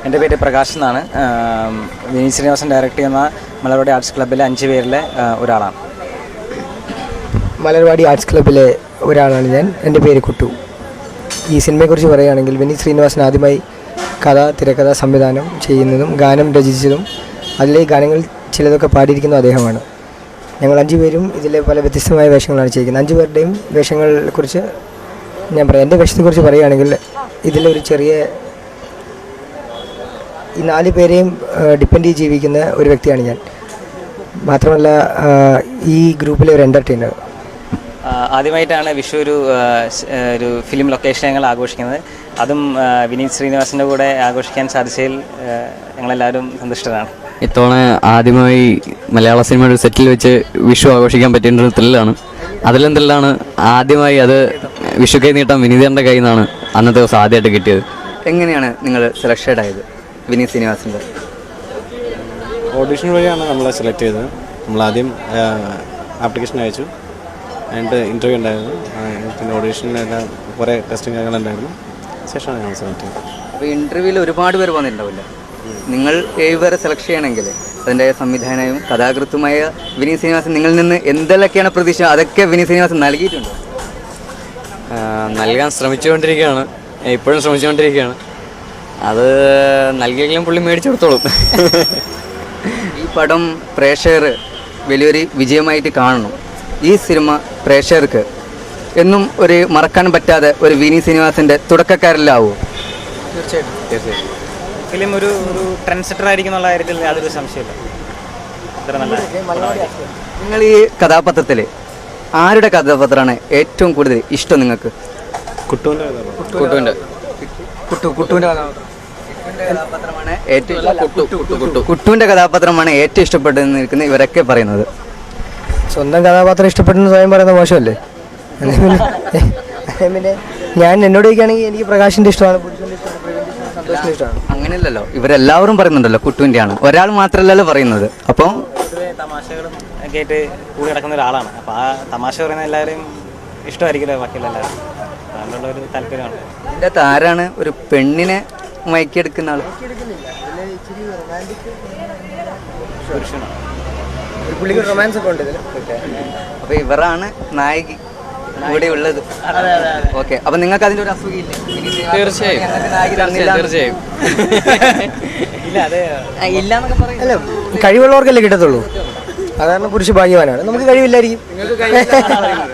എൻ്റെ പേര് പ്രകാശ് എന്നാണ്. വിനീത് ശ്രീനിവാസൻ ഡയറക്റ്റ് ചെയ്യുന്ന മലർവാടി ആർട്സ് ക്ലബ്ബിലെ 5 പേരിലെ ഒരാളാണ്. മലർവാടി ആർട്സ് ക്ലബ്ബിലെ ഒരാളാണ് ഞാൻ. എൻ്റെ പേര് കുട്ടു. ഈ സിനിമയെക്കുറിച്ച് പറയുകയാണെങ്കിൽ വിനീത് ശ്രീനിവാസൻ ആദ്യമായി കഥ, തിരക്കഥ, സംവിധാനം ചെയ്യുന്നതും ഗാനം രചിച്ചതും അതിലെ ഗാനങ്ങൾ ചിലതൊക്കെ പാടിയിരിക്കുന്നതും അദ്ദേഹമാണ്. ഞങ്ങൾ 5 പേരും ഇതിലെ പല വ്യത്യസ്തമായ വേഷങ്ങളാണ് ചെയ്യുന്നത്. 5 പേരുടെയും വേഷങ്ങളെക്കുറിച്ച് ഞാൻ പറയാം. എൻ്റെ വേഷത്തെക്കുറിച്ച് പറയുകയാണെങ്കിൽ ഇതിലൊരു ചെറിയ ഈ 4 പേരെയും ഡിപ്പെൻഡ് ചെയ്ത് ജീവിക്കുന്ന ഒരു വ്യക്തിയാണ് ഞാൻ. മാത്രമല്ല ഈ ഗ്രൂപ്പിലെ ഒരു എൻ്റർടൈനർ. ആദ്യമായിട്ടാണ് വിഷു ഒരു ഫിലിം ലൊക്കേഷൻ ഞങ്ങൾ ആഘോഷിക്കുന്നത്. അതും വിനീത് ശ്രീനിവാസൻ്റെ കൂടെ ആഘോഷിക്കാൻ സാധിച്ചതിൽ ഞങ്ങളെല്ലാവരും സന്തുഷ്ടരാണ്. ഇത്തവണ ആദ്യമായി മലയാള സിനിമയുടെ സെറ്റിൽ വെച്ച് വിഷു ആഘോഷിക്കാൻ പറ്റിയ ഒരു ത്രില്ലാണ്. അതിലെന്തെല്ലാണ് ആദ്യമായി അത് വിഷു കൈ നീട്ടാൻ വിനീതൻ്റെ കയ്യിൽ നിന്നാണ് അന്നത്തെ ദിവസം ആദ്യമായിട്ട് കിട്ടിയത്. എങ്ങനെയാണ് നിങ്ങൾ സെലക്റ്റഡ് ആയത് വിനീത് ശ്രീനിവാസൻ്റെ? ഓഡിഷൻ വഴിയാണ് നമ്മളെ സെലക്ട് ചെയ്തത്. നമ്മളാദ്യം ആപ്ലിക്കേഷൻ അയച്ചു, അതിൻ്റെ ഇൻ്റർവ്യൂ ഉണ്ടായിരുന്നു, പിന്നെ ഓഡിഷനിലെല്ലാം കുറേ ടെസ്റ്റിംഗ് കാര്യങ്ങളുണ്ടായിരുന്നു. ശേഷമാണ് ഞങ്ങൾ സെലക്ട് ചെയ്തത്. അപ്പോൾ ഇൻ്റർവ്യൂവിൽ ഒരുപാട് പേര് വന്നിട്ടുണ്ടാവില്ല. നിങ്ങൾ 7 പേരെ സെലക്ട് ചെയ്യണമെങ്കിൽ അതിൻ്റെ സംവിധാനവും കഥാകൃത്തുമായ വിനീത് ശ്രീനിവാസൻ നിങ്ങളിൽ നിന്ന് എന്തെല്ലാമൊക്കെയാണ് പ്രതീക്ഷ, അതൊക്കെ വിനീത് ശ്രീനിവാസൻ നൽകിയിട്ടുണ്ടോ? നൽകാൻ ശ്രമിച്ചുകൊണ്ടിരിക്കുകയാണ്, ഇപ്പോഴും ശ്രമിച്ചുകൊണ്ടിരിക്കുകയാണ്. അത് നൽകിയെങ്കിലും പുള്ളി മേടിച്ചു കൊടുത്തോളും. ഈ പടം പ്രേക്ഷകർ വലിയൊരു വിജയമായിട്ട് കാണണം. ഈ സിനിമ പ്രേക്ഷകർക്ക് എന്നും ഒരു മറക്കാൻ പറ്റാതെ ഒരു വിനീത് ശ്രീനിവാസൻ്റെ തുടക്കക്കാരിലാവുമോ? തീർച്ചയായിട്ടും ഫിലിം ഒരു ട്രെൻഡ് സെറ്റർ ആയിരിക്കും എന്നുള്ള കാര്യത്തിൽ യാതൊരു സംശയമില്ല. ഇത്ര നല്ല നിങ്ങൾ ഈ കഥാപാത്രത്തിൽ ആരുടെ കഥാപാത്രമാണ് ഏറ്റവും കൂടുതൽ ഇഷ്ടം നിങ്ങൾക്ക്? കുട്ടുവിൻ്റെ കുട്ടുവിൻ്റെ കഥാപാത്രമാണ് ഏറ്റവും ഇഷ്ടപ്പെട്ടെന്ന് നിൽക്കുന്ന ഇവരൊക്കെ പറയുന്നത്. സ്വന്തം കഥാപാത്രം ഇഷ്ടപ്പെട്ടെന്ന് സ്വയം പറയുന്നത് മോശമല്ലേ? പിന്നെ ഞാൻ എന്നോട് ചോദിക്കുകയാണെങ്കിൽ എനിക്ക് പ്രകാശിൻ്റെ ഇഷ്ടമാണ്, പുരുഷൻ്റെ ഇഷ്ടമാണ്, പ്രവീണിൻ്റെ ഇഷ്ടമാണ്, സന്തോഷിൻ്റെ ഇഷ്ടമാണ്. അങ്ങനെയല്ലല്ലോ, ഇവരെല്ലാവരും പറയുന്നുണ്ടല്ലോ കുട്ടുവിൻ്റെ ആണ്, ഒരാൾ മാത്രമല്ലല്ലോ പറയുന്നത്. അപ്പം പൊതുവെ തമാശകളും ഒക്കെ ആയിട്ട് കൂടി കിടക്കുന്ന ഒരാളാണ്. അപ്പോൾ ആ തമാശ പറയുന്ന എല്ലാവരെയും ഇഷ്ടമായിരിക്കില്ല ബാക്കിയുള്ള എല്ലാവരും. അതുകൊണ്ടുള്ള ഒരു താല്പര്യമാണ്. ഇതിൻ്റെ അകത്ത് ആരാണ് ഒരു പെണ്ണിനെ മയക്കിയെടുക്കുന്ന ആൾ? പുള്ളിക്ക് റൊമാൻസ് ഒക്കെ ഉണ്ട് ഇതിൽ. അപ്പോൾ ഇവരാണ് നായിക ഇവിടെ ഉള്ളത്. ഓക്കെ, അപ്പം നിങ്ങൾക്ക് അതിൻ്റെ ഒരു അസുഖമില്ലേ? തീർച്ചയായും ഇല്ല എന്നൊക്കെ പറയും. അല്ല, കഴിവുള്ളവർക്കല്ലേ കിട്ടത്തുള്ളൂ. സാധാരണ പുരുഷ ഭാഗ്യവാനാണ്. നമുക്ക് കഴിവില്ലായിരിക്കും,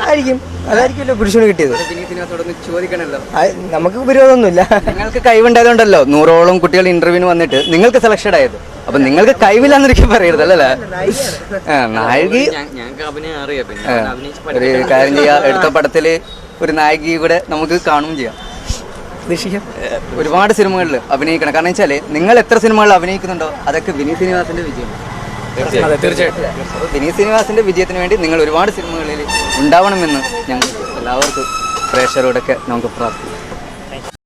ആയിരിക്കും, അതായിരിക്കുമല്ലോ പുരുഷന് കിട്ടിയത്. ചോദിക്കണല്ലോ, നമുക്ക് വിരോധമൊന്നുമില്ല. നിങ്ങൾക്ക് കഴിവുണ്ടായതുകൊണ്ടല്ലോ 100ഓളം കുട്ടികൾ ഇന്റർവ്യൂവിന് വന്നിട്ട് നിങ്ങൾക്ക് സെലക്ഷൻ ആയത്. അപ്പൊ നിങ്ങൾക്ക് കഴിവില്ലാന്നൊരിക്കലും പറയരുത് അല്ലേ? നായിക ഞങ്ങൾക്ക് അഭിനയം അറിയാം. ഒരു കാര്യം ചെയ്യാം, എടുത്ത പടത്തില് ഒരു നായികയെ കൂടെ നമുക്ക് കാണുകയും ചെയ്യാം. ഒരുപാട് സിനിമകളിൽ അഭിനയിക്കണം. കാരണം വെച്ചാല് നിങ്ങൾ എത്ര സിനിമകളിൽ അഭിനയിക്കുന്നുണ്ടോ അതൊക്കെ വിനീത് ശ്രീനിവാസന്റെ വിജയം. തീർച്ചയായിട്ടും വിനീത് ശ്രീനിവാസന്റെ വിജയത്തിന് വേണ്ടി നിങ്ങൾ ഒരുപാട് സിനിമകളിൽ ഉണ്ടാവണമെന്ന് ഞങ്ങൾക്ക് എല്ലാവർക്കും പ്രേക്ഷകരോടൊക്കെ നമുക്ക് പ്രാർത്ഥിക്കാം.